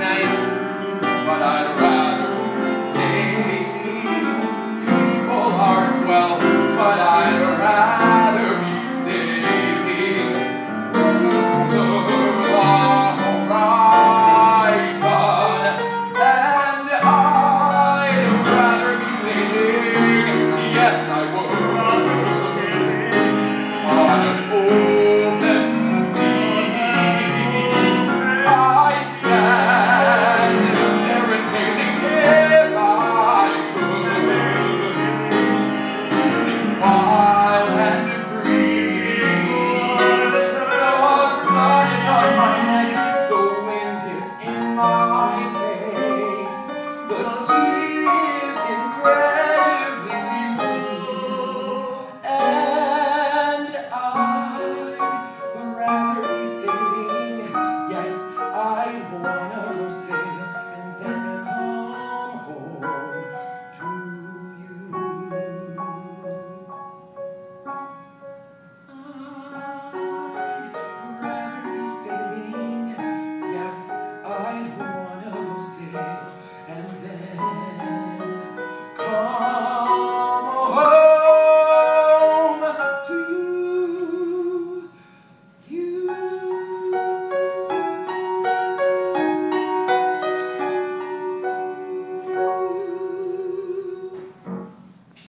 nice, but I'd rather be sailing. People are swell, but I'd rather be sailing over the horizon. And I'd rather be sailing, yes I would, on an open sea. I'd stand there inhaling if I could, feeling wild and free. The sun is on my neck, the wind is in my face, the sea is incredibly blue, and I'd rather be sailing. Yes, I wanna go sail and then come home to you. I'd rather be sailing. Yes, I wanna go sail and then come